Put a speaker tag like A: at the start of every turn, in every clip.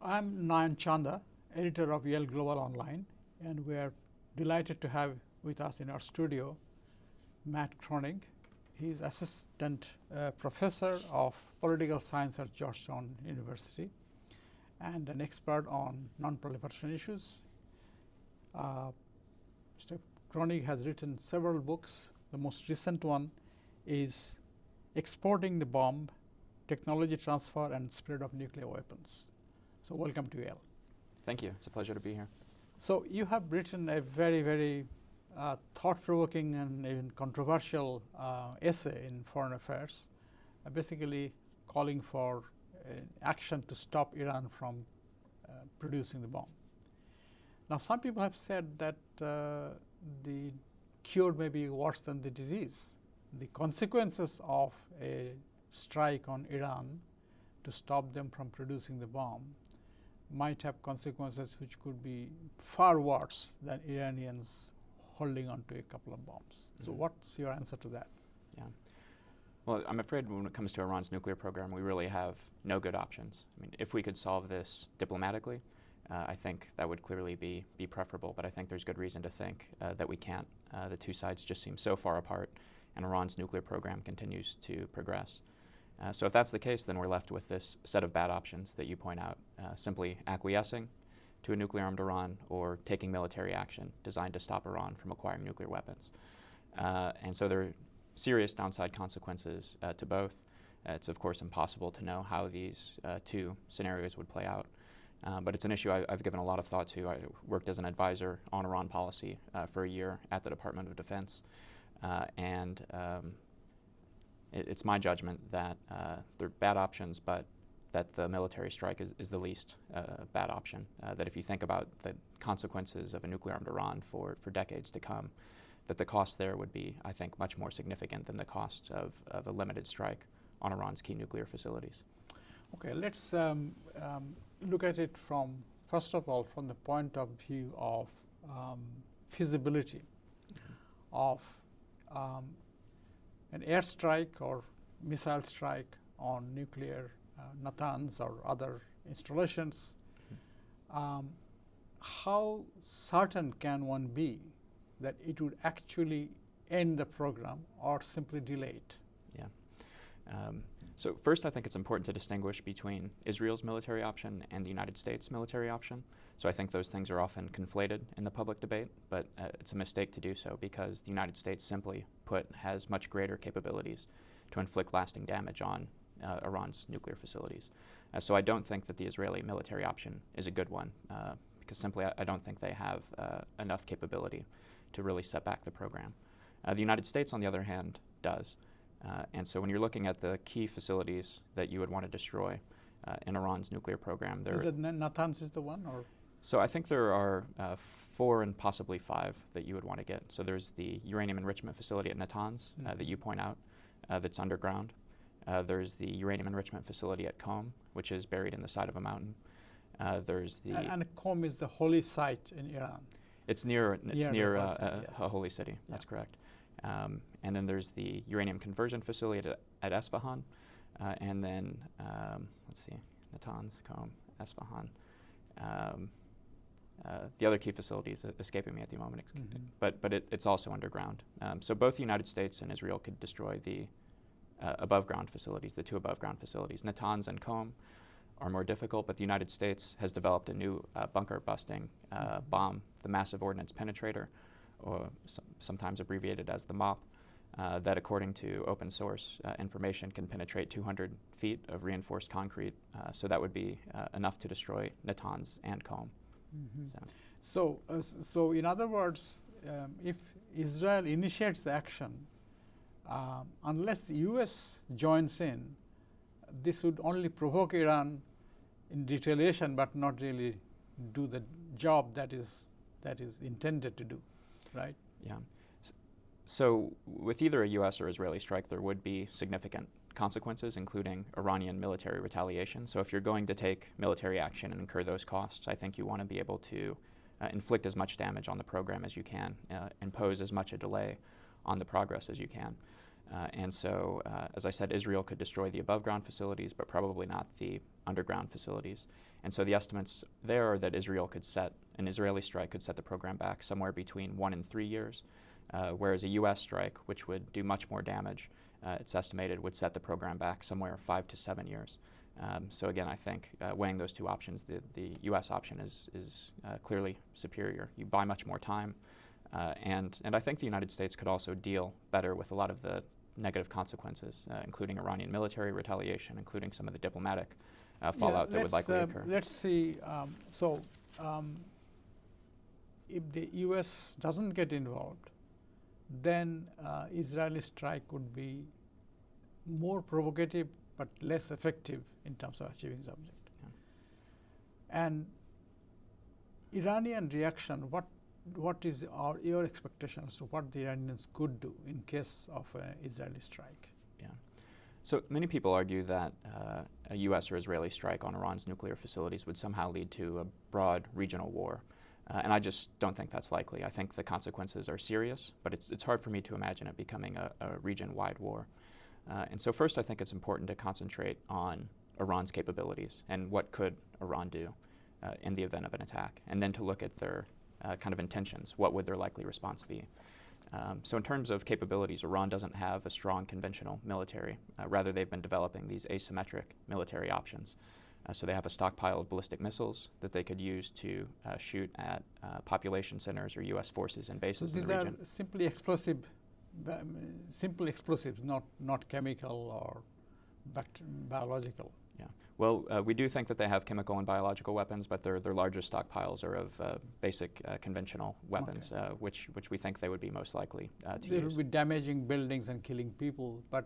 A: I'm Nayan Chanda, editor of YaleGlobal Online, and we are delighted to have with us in our studio Matt Kroenig. He's assistant professor of political science at Georgetown University and an expert on non-proliferation issues. Mr. Kroenig has written several books. The most recent one is Exporting the Bomb, Technology Transfer and Spread of Nuclear Weapons. So welcome to Yale.
B: Thank you. It's a pleasure to be here.
A: So you have written a very thought-provoking and even controversial essay in Foreign Affairs, basically calling for action to stop Iran from producing the bomb. Now, some people have said that the cure may be worse than the disease. The consequences of a strike on Iran to stop them from producing the bomb might have consequences which could be far worse than Iranians holding on to a couple of bombs. Mm-hmm. So what's your answer to that?
B: Yeah. Well, I'm afraid when it comes to Iran's nuclear program, we really have no good options. I mean, if we could solve this diplomatically, I think that would clearly be preferable, but I think there's good reason to think that we can't. The two sides just seem so far apart, and Iran's nuclear program continues to progress. So if that's the case, then we're left with this set of bad options that you point out, simply acquiescing to a nuclear-armed Iran or taking military action designed to stop Iran from acquiring nuclear weapons. And so there are serious downside consequences to both. It's, of course, impossible to know how these two scenarios would play out. But it's an issue I've given a lot of thought to. I worked as an advisor on Iran policy for a year at the Department of Defense. It's my judgment that they're bad options, but that the military strike is the least bad option. That if you think about the consequences of a nuclear-armed Iran for decades to come, that the cost there would be, I think, much more significant than the cost of a limited strike on Iran's key nuclear facilities.
A: Okay, let's look at it from, first of all, from the point of view of feasibility of an airstrike or missile strike on nuclear Natanz or other installations. How certain can one be that it would actually end the program or simply delay it?
B: Yeah. So first, I think it's important to distinguish between Israel's military option and the United States military option. So I think those things are often conflated in the public debate, but it's a mistake to do so because the United States, simply put, has much greater capabilities to inflict lasting damage on Iran's nuclear facilities. So I don't think that the Israeli military option is a good one because simply I don't think they have enough capability to really set back the program. The United States, on the other hand, does. And so when you're looking at the key facilities that you would want to destroy in Iran's nuclear program,
A: Is the Natanz is the one, or?
B: So I think there are 4 and possibly 5 that you would want to get. So there's the uranium enrichment facility at Natanz that you point out that's underground. There's the uranium enrichment facility at Qom, which is buried in the side of a mountain. There's the
A: and Qom is the holy site in Iran.
B: It's near
A: Yes.
B: a holy city. Yeah. That's correct. And then there's the uranium conversion facility at Esfahan, and then let's see, Natanz, Qom, Esfahan. The other key facility is escaping me at the moment, but it's also underground. So both the United States and Israel could destroy the above-ground facilities, the 2 above-ground facilities. Natanz and Qom are more difficult, but the United States has developed a new bunker-busting bomb, the Massive Ordnance Penetrator, or sometimes abbreviated as the MOP, that according to open source information can penetrate 200 feet of reinforced concrete. So that would be enough to destroy Natanz and Qom.
A: So in other words, if Israel initiates the action, unless the US joins in, this would only provoke Iran in retaliation, but not really do the job that is intended to do, right?
B: Yeah. So with either a US or Israeli strike, there would be significant consequences, including Iranian military retaliation. So if you're going to take military action and incur those costs, I think you want to be able to inflict as much damage on the program as you can, impose as much a delay on the progress as you can. And so, as I said, Israel could destroy the above-ground facilities, but probably not the underground facilities. And so the estimates there are that an Israeli strike could set the program back somewhere between 1 and 3 years, whereas a U.S. strike, which would do much more damage, it's estimated would set the program back somewhere 5 to 7 years. So again, I think weighing those two options, the U.S. option is clearly superior. You buy much more time, and I think the United States could also deal better with a lot of the negative consequences, including Iranian military retaliation, including some of the diplomatic fallout that would likely occur.
A: Let's see. If the U.S. doesn't get involved, then Israeli strike would be more provocative but less effective in terms of achieving the objective. Yeah. And Iranian reaction, what is your expectations to what the Iranians could do in case of an Israeli strike?
B: Yeah. So many people argue that a U.S. or Israeli strike on Iran's nuclear facilities would somehow lead to a broad regional war. And I just don't think that's likely. I think the consequences are serious, but it's hard for me to imagine it becoming a region-wide war. And so first, I think it's important to concentrate on Iran's capabilities and what could Iran do in the event of an attack, and then to look at their kind of intentions. What would their likely response be? So in terms of capabilities, Iran doesn't have a strong conventional military. Rather, they've been developing these asymmetric military options. So they have a stockpile of ballistic missiles that they could use to shoot at population centers or U.S. forces and bases in the region.
A: These are simple explosives, not chemical or biological.
B: Yeah. Well, we do think that they have chemical and biological weapons, but their largest stockpiles are of basic conventional weapons, okay. which we think they would be most likely to use.
A: They would be damaging buildings and killing people, but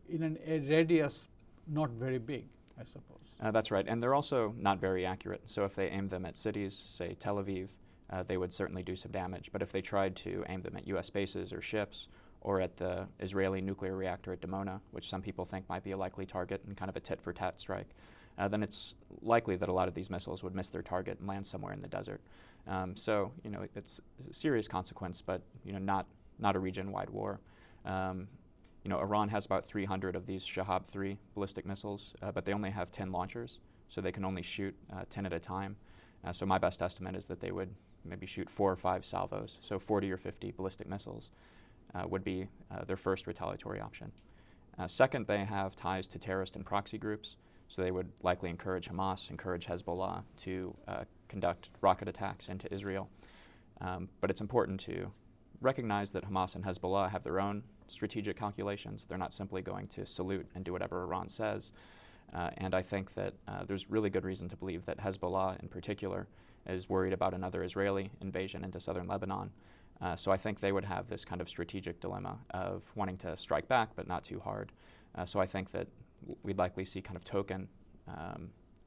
A: in a radius not very big, I suppose.
B: That's right, and they're also not very accurate. So if they aimed them at cities, say Tel Aviv, they would certainly do some damage. But if they tried to aim them at U.S. bases or ships, or at the Israeli nuclear reactor at Dimona, which some people think might be a likely target and kind of a tit-for-tat strike, then it's likely that a lot of these missiles would miss their target and land somewhere in the desert. So, it's a serious consequence, but, not a region-wide war. Iran has about 300 of these Shahab-3 ballistic missiles, but they only have 10 launchers, so they can only shoot 10 at a time. So my best estimate is that they would maybe shoot 4 or 5 salvos, so 40 or 50 ballistic missiles would be their first retaliatory option. Second, they have ties to terrorist and proxy groups, so they would likely encourage Hamas, encourage Hezbollah to conduct rocket attacks into Israel. But it's important to recognize that Hamas and Hezbollah have their own strategic calculations. They're not simply going to salute and do whatever Iran says. And I think that there's really good reason to believe that Hezbollah in particular is worried about another Israeli invasion into southern Lebanon. So I think they would have this kind of strategic dilemma of wanting to strike back but not too hard. So I think that we'd likely see kind of token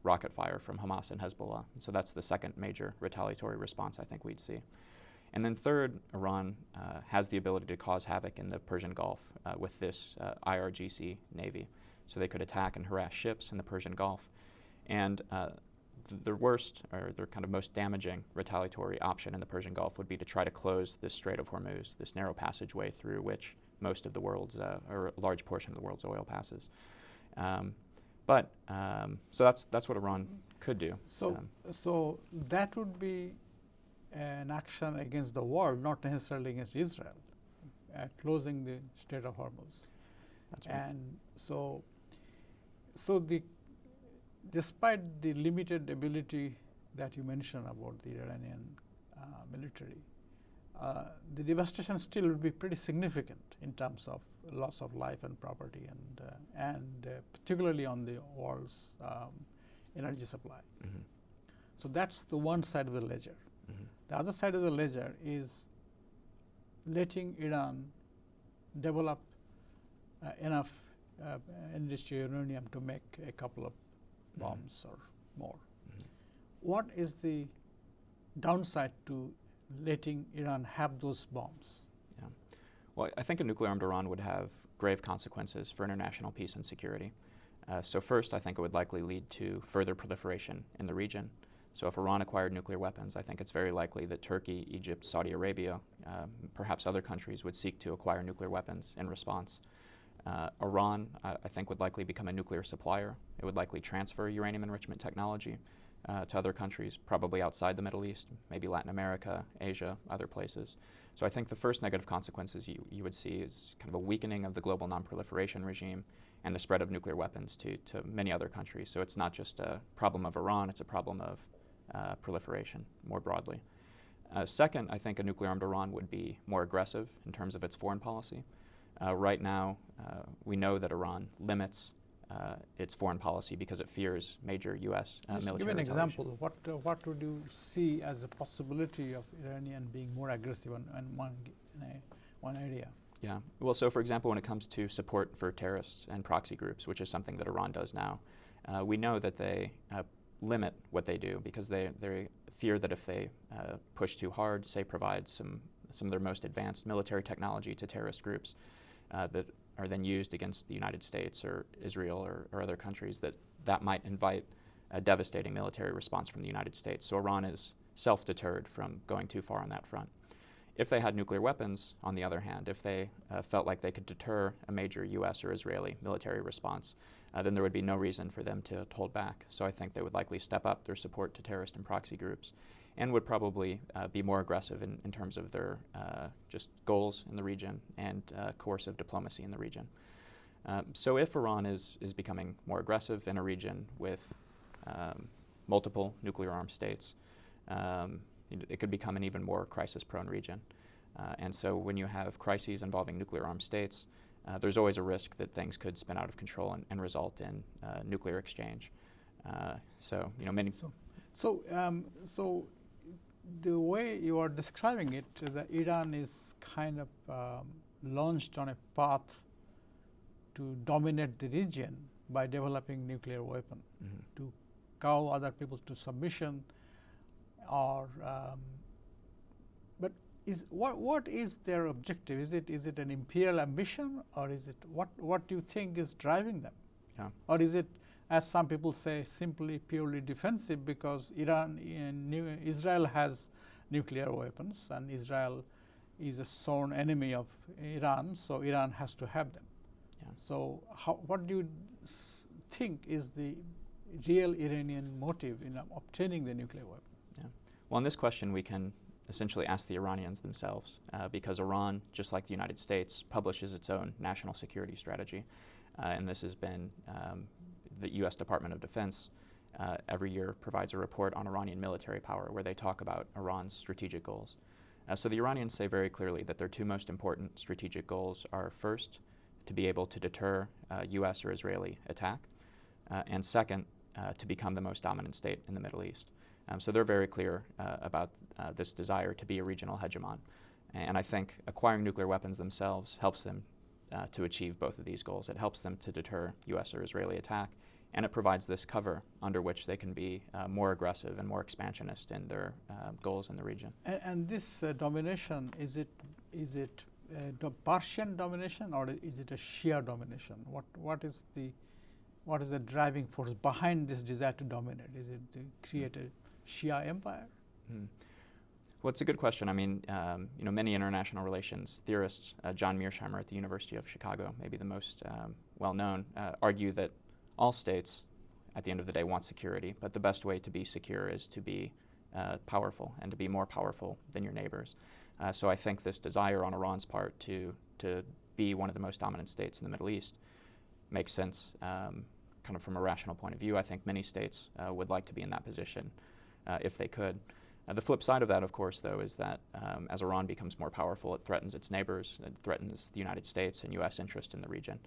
B: rocket fire from Hamas and Hezbollah. And so that's the second major retaliatory response I think we'd see. And then third, Iran has the ability to cause havoc in the Persian Gulf with this IRGC Navy. So they could attack and harass ships in the Persian Gulf. And the worst, or their kind of most damaging retaliatory option in the Persian Gulf would be to try to close this Strait of Hormuz, this narrow passageway through which most of the world's, or a large portion of the world's oil passes. So that's what Iran could do.
A: So that would be an action against the world, not necessarily against Israel, closing the Strait of Hormuz.
B: That's right.
A: And so despite the limited ability that you mentioned about the Iranian military, the devastation still would be pretty significant in terms of loss of life and property, and particularly on the world's energy supply. Mm-hmm. So that's the one side of the ledger. Mm-hmm. The other side of the ledger is letting Iran develop enough enriched uranium to make a couple of bombs or more. Mm-hmm. What is the downside to letting Iran have those bombs?
B: Yeah. Well, I think a nuclear-armed Iran would have grave consequences for international peace and security. So first, I think it would likely lead to further proliferation in the region. So if Iran acquired nuclear weapons, I think it's very likely that Turkey, Egypt, Saudi Arabia, perhaps other countries would seek to acquire nuclear weapons in response. Iran, I think, would likely become a nuclear supplier. It would likely transfer uranium enrichment technology to other countries, probably outside the Middle East, maybe Latin America, Asia, other places. So I think the first negative consequences you would see is kind of a weakening of the global nonproliferation regime and the spread of nuclear weapons to many other countries. So it's not just a problem of Iran, it's a problem of proliferation more broadly. Second, I think a nuclear-armed Iran would be more aggressive in terms of its foreign policy. Right now, we know that Iran limits its foreign policy because it fears major U.S. military
A: Give an
B: retaliation.
A: example. What would you see as a possibility of Iranian being more aggressive in one area?
B: Yeah. Well, so for example, when it comes to support for terrorists and proxy groups, which is something that Iran does now, we know that they limit what they do because they fear that if they push too hard, say provide some of their most advanced military technology to terrorist groups that are then used against the United States or Israel or other countries, that might invite a devastating military response from the United States. So Iran is self-deterred from going too far on that front. If they had nuclear weapons, on the other hand, if they felt like they could deter a major U.S. or Israeli military response, then there would be no reason for them to hold back. So I think they would likely step up their support to terrorist and proxy groups and would probably be more aggressive in terms of their just goals in the region and coercive diplomacy in the region. So if Iran is becoming more aggressive in a region with multiple nuclear-armed states, it could become an even more crisis-prone region. And so when you have crises involving nuclear-armed states, there's always a risk that things could spin out of control and result in nuclear exchange. So many.
A: So the way you are describing it, that Iran is kind of launched on a path to dominate the region by developing nuclear weapon, to cow other people to submission, or but what is their objective? Is it an imperial ambition, or is it what do you think is driving them?
B: Yeah.
A: Or is it, as some people say, simply purely defensive because Israel has nuclear weapons and Israel is a sworn enemy of Iran, so Iran has to have them. Yeah. So what do you think is the real Iranian motive in obtaining the nuclear weapon?
B: Yeah. Well, on this question, we can essentially ask the Iranians themselves, because Iran, just like the United States, publishes its own national security strategy. And this has been the U.S. Department of Defense every year provides a report on Iranian military power where they talk about Iran's strategic goals. So the Iranians say very clearly that their two most important strategic goals are, first, to be able to deter U.S. or Israeli attack, and second, to become the most dominant state in the Middle East. So they're very clear about this desire to be a regional hegemon. And I think acquiring nuclear weapons themselves helps them to achieve both of these goals. It helps them to deter U.S. or Israeli attack, and it provides this cover under which they can be more aggressive and more expansionist in their goals in the region.
A: And this domination, is it a Persian domination, or is it a Shia domination? What is the driving force behind this desire to dominate? Is it to create a Shia empire?
B: Well, it's a good question. I mean, many international relations theorists, John Mearsheimer at the University of Chicago, maybe the most well-known, argue that all states, at the end of the day, want security, but the best way to be secure is to be powerful and to be more powerful than your neighbors. So I think this desire on Iran's part to be one of the most dominant states in the Middle East makes sense, kind of from a rational point of view. I think many states would like to be in that position if they could. The flip side of that, of course, though, is that as Iran becomes more powerful, it threatens its neighbors, it threatens the United States and U.S. interest in the region.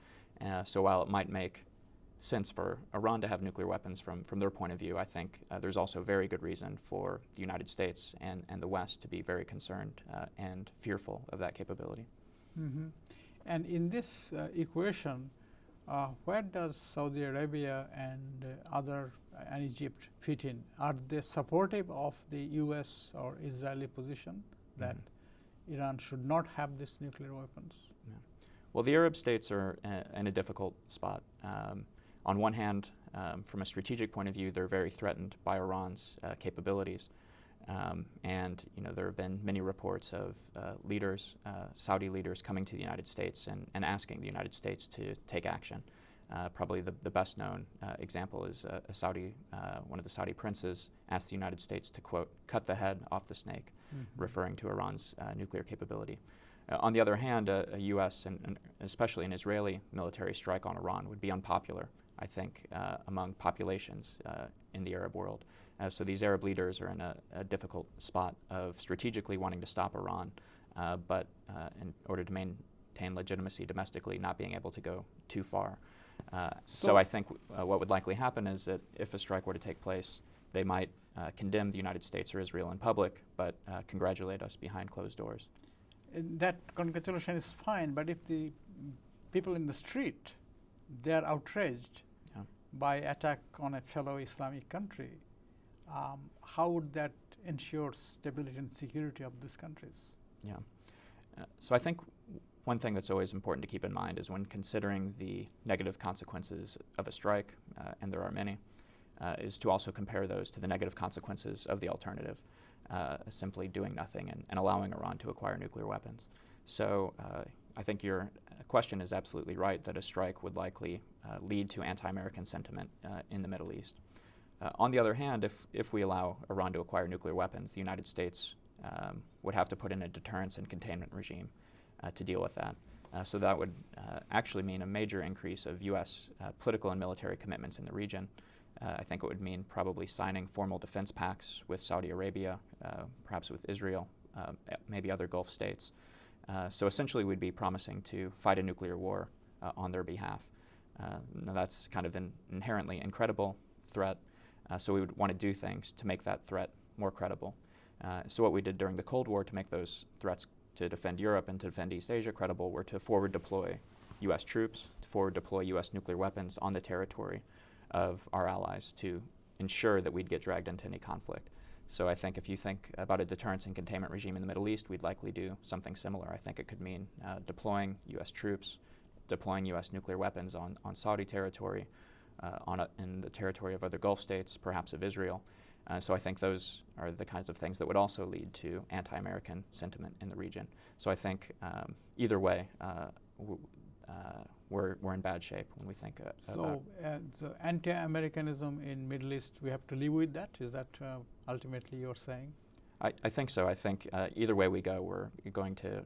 B: So while it might make sense for Iran to have nuclear weapons from their point of view, I think there's also very good reason for the United States and the West to be very concerned and fearful of that capability.
A: Mm-hmm. And in this equation, where does Saudi Arabia and Egypt fit in? Are they supportive of the U.S. or Israeli position that Iran should not have these nuclear weapons?
B: Yeah. Well, the Arab states are in a difficult spot. on one hand, from a strategic point of view, they're very threatened by Iran's capabilities. And there have been many reports of leaders, Saudi leaders, coming to the United States and asking the United States to take action. Probably the best known example is one of the Saudi princes asked the United States to, quote, cut the head off the snake, referring to Iran's nuclear capability. On the other hand, a U.S. and especially an Israeli military strike on Iran would be unpopular, I think, among populations in the Arab world. So these Arab leaders are in a difficult spot of strategically wanting to stop Iran, but in order to maintain legitimacy domestically, not being able to go too far. So I think what would likely happen is that if a strike were to take place, they might condemn the United States or Israel in public, but congratulate us behind closed doors.
A: That congratulation is fine, but if the people in the street, they are outraged by attack on a fellow Islamic country, how would that ensure stability and security of these countries?
B: Yeah. So I think one thing that's always important to keep in mind is when considering the negative consequences of a strike, and there are many, is to also compare those to the negative consequences of the alternative, simply doing nothing and allowing Iran to acquire nuclear weapons. So I think your question is absolutely right that a strike would likely lead to anti-American sentiment in the Middle East. On the other hand, if we allow Iran to acquire nuclear weapons, the United States would have to put in a deterrence and containment regime to deal with that. So that would actually mean a major increase of U.S. Political and military commitments in the region. I think it would mean probably signing formal defense pacts with Saudi Arabia, perhaps with Israel, maybe other Gulf states. So essentially we'd be promising to fight a nuclear war on their behalf. Now that's kind of an inherently incredible threat, so we would want to do things to make that threat more credible. So what we did during the Cold War to make those threats to defend Europe and to defend East Asia credible were to forward deploy U.S. troops, to forward deploy U.S. nuclear weapons on the territory of our allies to ensure that we'd get dragged into any conflict. So I think if you think about a deterrence and containment regime in the Middle East, we'd likely do something similar. I think it could mean deploying U.S. troops, deploying U.S. nuclear weapons on Saudi territory, in the territory of other Gulf states, perhaps of Israel. So I think those are the kinds of things that would also lead to anti-American sentiment in the region. So I think either way, we're in bad shape when we think about.
A: So anti-Americanism in Middle East, we have to live with that? Is that ultimately you're saying?
B: I think so. I think either way we go, we're going to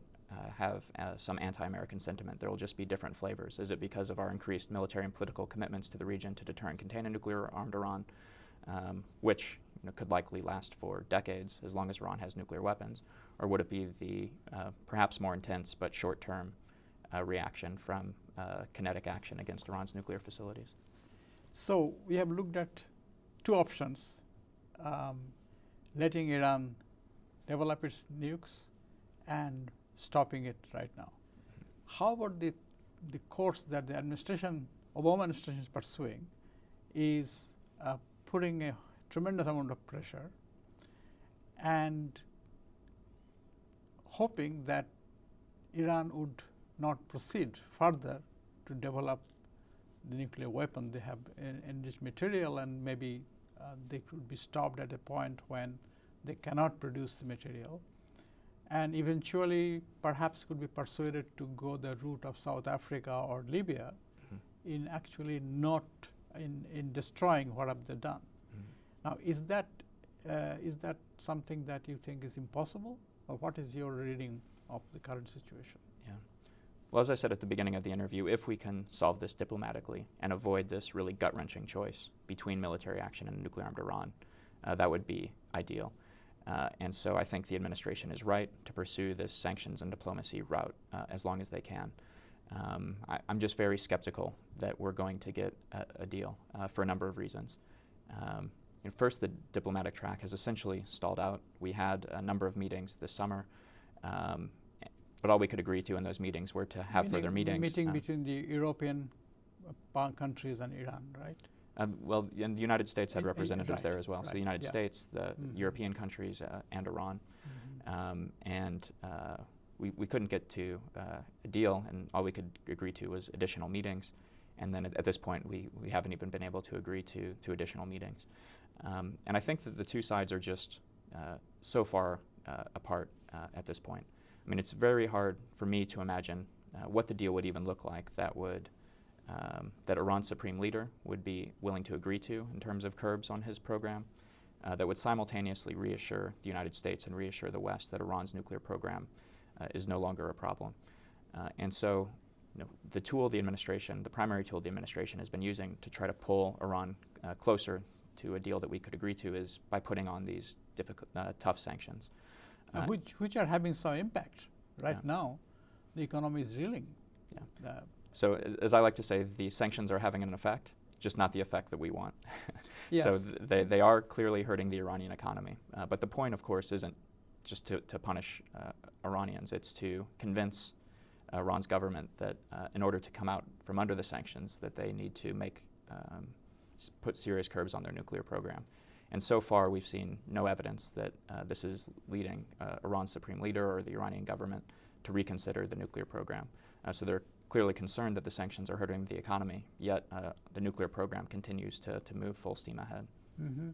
B: have some anti-American sentiment. There will just be different flavors. Is it because of our increased military and political commitments to the region to deter and contain a nuclear-armed Iran, which could likely last for decades as long as Iran has nuclear weapons? Or would it be the perhaps more intense but short-term reaction from kinetic action against Iran's nuclear facilities?
A: So we have looked at two options, letting Iran develop its nukes and stopping it right now. How about the course that the Obama administration is pursuing is putting a tremendous amount of pressure and hoping that Iran would not proceed further to develop the nuclear weapon. They have enriched material, and maybe they could be stopped at a point when they cannot produce the material, and eventually perhaps could be persuaded to go the route of South Africa or Libya in actually not in destroying what have they done. Now, is that something that you think is impossible, or what is your reading of the current situation?
B: Yeah. Well, as I said at the beginning of the interview, if we can solve this diplomatically and avoid this really gut-wrenching choice between military action and nuclear-armed Iran, that would be ideal. And so I think the administration is right to pursue this sanctions and diplomacy route as long as they can. I'm just very skeptical that we're going to get a deal for a number of reasons. First, the diplomatic track has essentially stalled out. We had a number of meetings this summer, but all we could agree to in those meetings were to have further meetings.
A: Meeting between the European countries and Iran, right?
B: Well, and the United States had representatives there as well.
A: Right.
B: So the United States, the European countries, and Iran. We couldn't get to a deal, and all we could agree to was additional meetings. And then at this point, we haven't even been able to agree to additional meetings. And I think that the two sides are just so far apart at this point. I mean, it's very hard for me to imagine what the deal would even look like that would that Iran's supreme leader would be willing to agree to in terms of curbs on his program, that would simultaneously reassure the United States and reassure the West that Iran's nuclear program is no longer a problem. And so, the tool the administration, the primary tool the administration has been using to try to pull Iran closer to a deal that we could agree to is by putting on these difficult, tough sanctions.
A: Which are having some impact. Right now, the economy is reeling.
B: Yeah. So as I like to say, the sanctions are having an effect, just not the effect that we want.
A: Yes.
B: So they are clearly hurting the Iranian economy. But the point, of course, isn't just to punish Iranians. It's to convince Iran's government that in order to come out from under the sanctions, that they need to put serious curbs on their nuclear program. And so far, we've seen no evidence that this is leading Iran's supreme leader or the Iranian government to reconsider the nuclear program. So they're clearly concerned that the sanctions are hurting the economy, yet the nuclear program continues to move full steam ahead.
A: Mm-hmm.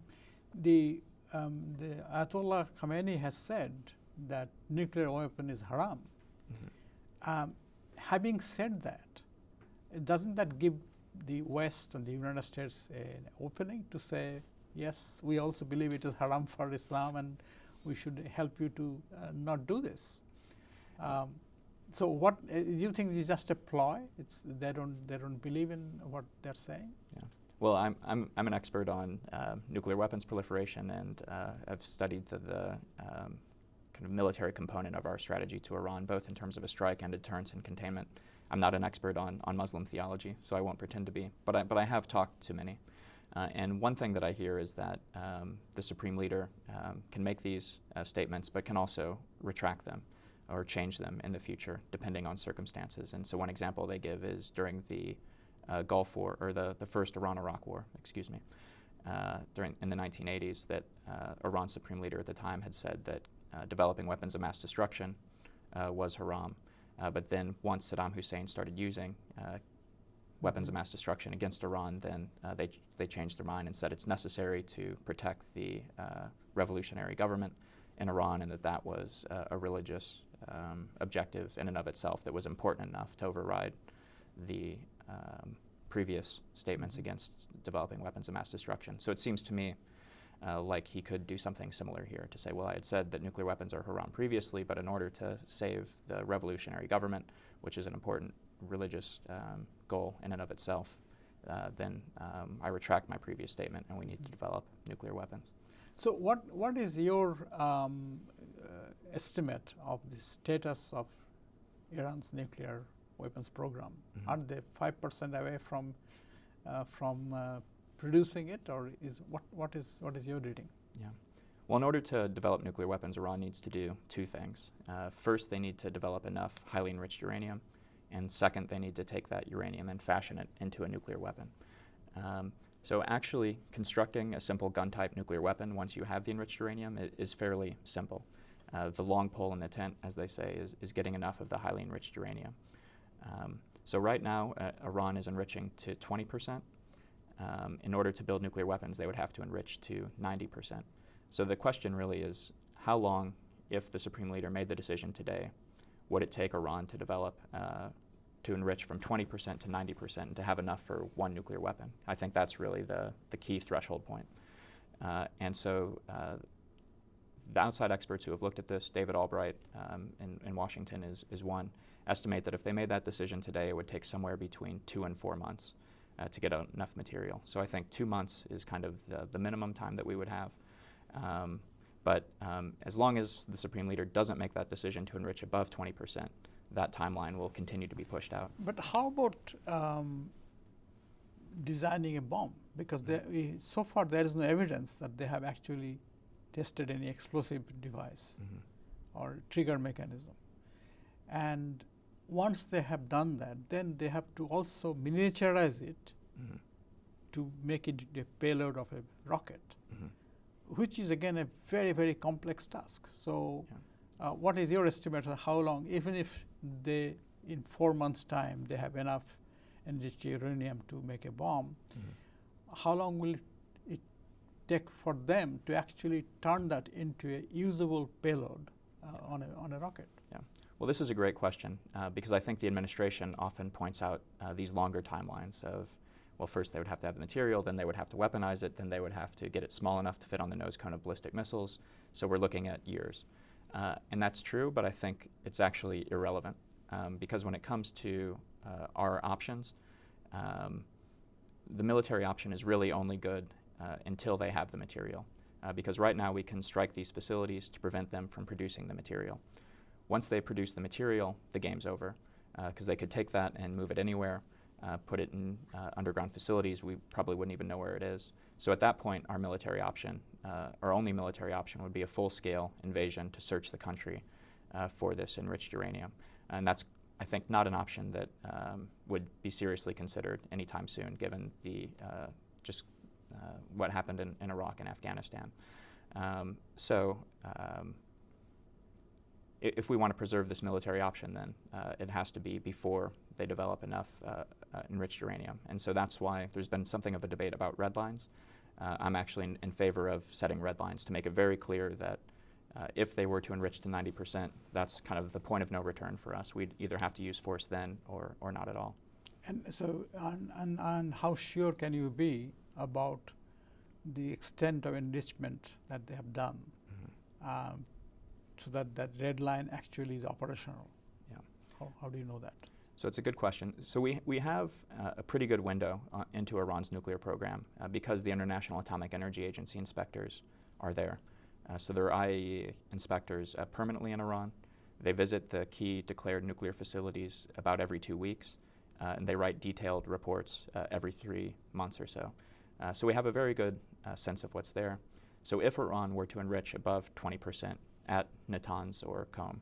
A: The Ayatollah Khamenei has said that nuclear weapon is haram. Mm-hmm. Having said that, doesn't that give the West and the United States an opening to say, yes, we also believe it is haram for Islam and we should help you to not do this? So what do you think is just a ploy? They don't believe in what they're saying?
B: Yeah. Well, I'm an expert on nuclear weapons proliferation, and I've studied the kind of military component of our strategy to Iran, both in terms of a strike and deterrence and containment. I'm not an expert on Muslim theology, so I won't pretend to be, but I have talked to many. And one thing that I hear is that the supreme leader can make these statements, but can also retract them or change them in the future, depending on circumstances. And so one example they give is during the Gulf War, or the first Iran-Iraq War, in the 1980s, that Iran's supreme leader at the time had said that developing weapons of mass destruction was haram. But then once Saddam Hussein started using weapons of mass destruction against Iran, then they changed their mind and said it's necessary to protect the revolutionary government in Iran, and that was a religious objective in and of itself that was important enough to override the previous statements against developing weapons of mass destruction. So it seems to me like he could do something similar here, to say, well, I had said that nuclear weapons are haram previously, but in order to save the revolutionary government, which is an important religious goal in and of itself, then I retract my previous statement and we need to develop nuclear weapons.
A: So what is your estimate of the status of Iran's nuclear weapons program? Mm-hmm. Are they 5% away from producing it, or what is your reading?
B: Yeah. Well, in order to develop nuclear weapons, Iran needs to do two things. First, they need to develop enough highly enriched uranium, and second, they need to take that uranium and fashion it into a nuclear weapon. So actually constructing a simple gun-type nuclear weapon, once you have the enriched uranium, is fairly simple. The long pole in the tent, as they say, is getting enough of the highly enriched uranium. So right now, Iran is enriching to 20%. In order to build nuclear weapons, they would have to enrich to 90%. So the question really is, how long, if the supreme leader made the decision today, would it take Iran to develop to enrich from 20% to 90% and to have enough for one nuclear weapon? I think that's really the key threshold point. And so the outside experts who have looked at this, David Albright in Washington is one, estimate that if they made that decision today, it would take somewhere between 2 and 4 months to get enough material. So I think 2 months is kind of the minimum time that we would have. But as long as the supreme leader doesn't make that decision to enrich above 20%, that timeline will continue to be pushed out.
A: But how about designing a bomb? Because so far there is no evidence that they have actually tested any explosive device or trigger mechanism. And once they have done that, then they have to also miniaturize it to make it a payload of a rocket, which is again a very, very complex task. So what is your estimate of how long, even if they, in 4 months' time, they have enough enriched uranium to make a bomb, how long will it take for them to actually turn that into a usable payload on a rocket?
B: Yeah. Well, this is a great question because I think the administration often points out these longer timelines of, well, first they would have to have the material, then they would have to weaponize it, then they would have to get it small enough to fit on the nose cone of ballistic missiles. So we're looking at years. And that's true, but I think it's actually irrelevant because when it comes to our options, the military option is really only good until they have the material. Because right now we can strike these facilities to prevent them from producing the material. Once they produce the material, the game's over because they could take that and move it anywhere, put it in underground facilities. We probably wouldn't even know where it is. So at that point, our military option, our only military option, would be a full-scale invasion to search the country for this enriched uranium. And that's, I think, not an option that would be seriously considered anytime soon, given the what happened in Iraq and Afghanistan. If we want to preserve this military option, then it has to be before they develop enough enriched uranium. And so that's why there's been something of a debate about red lines. I'm actually in favor of setting red lines to make it very clear that if they were to enrich to 90%, that's kind of the point of no return for us. We'd either have to use force then or not at all.
A: And so, and how sure can you be about the extent of enrichment that they have done, so that that red line actually is operational? Yeah. How do you know that?
B: So it's a good question. So we have a pretty good window into Iran's nuclear program because the International Atomic Energy Agency inspectors are there. So there are IAEA inspectors permanently in Iran. They visit the key declared nuclear facilities about every 2 weeks, and they write detailed reports every 3 months or so. So we have a very good sense of what's there. So if Iran were to enrich above 20% at Natanz or Qom,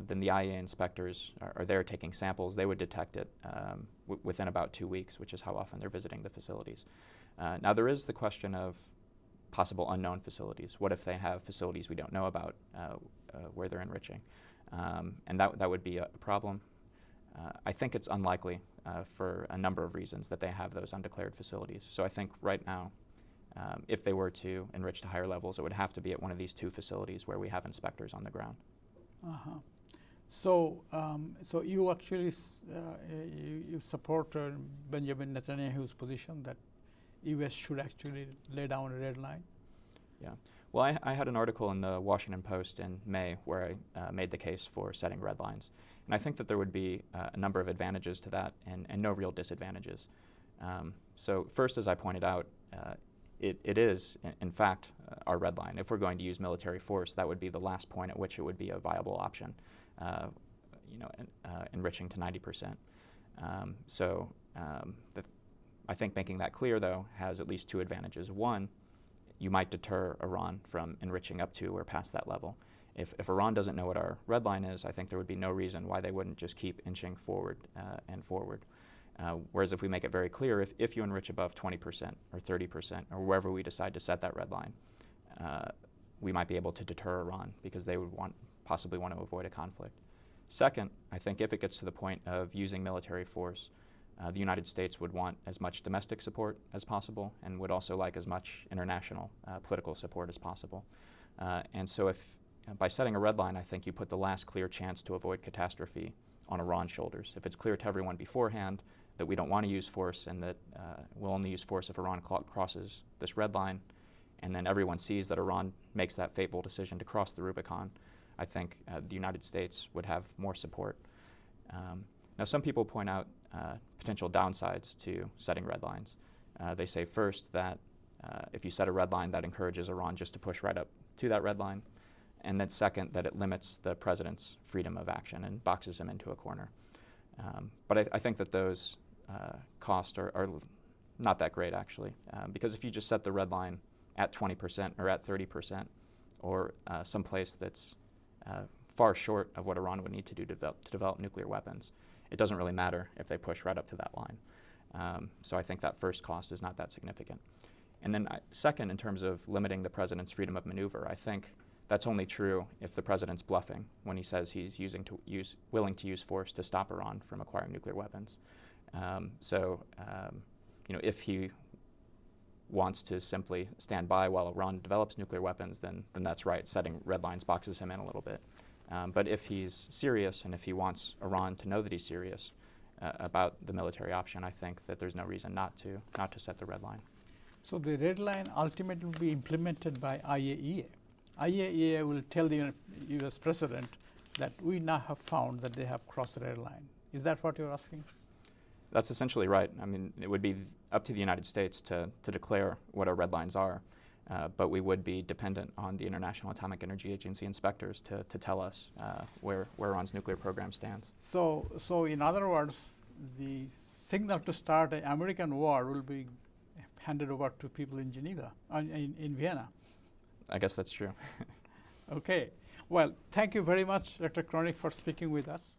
B: then the IAEA inspectors are there taking samples. They would detect it within about 2 weeks, which is how often they're visiting the facilities. Now there is the question of possible unknown facilities. What if they have facilities we don't know about where they're enriching? And that would be a problem. I think it's unlikely for a number of reasons that they have those undeclared facilities. So I think right now, if they were to enrich to higher levels, it would have to be at one of these 2 facilities where we have inspectors on the ground.
A: So you actually you support Benjamin Netanyahu's position that U.S. should actually lay down a red line?
B: Yeah. Well, I had an article in the Washington Post in May where I made the case for setting red lines. And I think that there would be a number of advantages to that and no real disadvantages. So first, as I pointed out, it is, in fact, our red line. If we're going to use military force, that would be the last point at which it would be a viable option, enriching to 90%. I think making that clear, though, has at least 2 advantages. One, you might deter Iran from enriching up to or past that level. If Iran doesn't know what our red line is, I think there would be no reason why they wouldn't just keep inching forward and forward. Whereas if we make it very clear, if you enrich above 20% or 30% or wherever we decide to set that red line, we might be able to deter Iran because they would possibly want to avoid a conflict. Second, I think if it gets to the point of using military force, the United States would want as much domestic support as possible and would also like as much international political support as possible. And so by setting a red line, I think you put the last clear chance to avoid catastrophe on Iran's shoulders. If it's clear to everyone beforehand that we don't want to use force and that we'll only use force if Iran crosses this red line, and then everyone sees that Iran makes that fateful decision to cross the Rubicon, I think the United States would have more support. Now, some people point out potential downsides to setting red lines. They say first that if you set a red line, that encourages Iran just to push right up to that red line. And then second, that it limits the president's freedom of action and boxes him into a corner. But I think that those costs are not that great, actually, because if you just set the red line at 20% or at 30% or someplace that's far short of what Iran would need to do to develop nuclear weapons, it doesn't really matter if they push right up to that line. So I think that first cost is not that significant. And then second, in terms of limiting the president's freedom of maneuver, I think that's only true if the president's bluffing when he says he's willing to use force to stop Iran from acquiring nuclear weapons. If he wants to simply stand by while Iran develops nuclear weapons, then that's right. Setting red lines boxes him in a little bit. But if he's serious and if he wants Iran to know that he's serious about the military option, I think that there's no reason not to set the red line.
A: So the red line ultimately will be implemented by IAEA. IAEA will tell the U.S. president that we now have found that they have crossed the red line. Is that what you're asking?
B: That's essentially right. I mean, it would be up to the United States to declare what our red lines are, but we would be dependent on the International Atomic Energy Agency inspectors to tell us where Iran's nuclear program stands.
A: So in other words, the signal to start an American war will be handed over to people in Geneva, in Vienna.
B: I guess that's true.
A: Okay. Well, thank you very much, Dr. Kroenig, for speaking with us.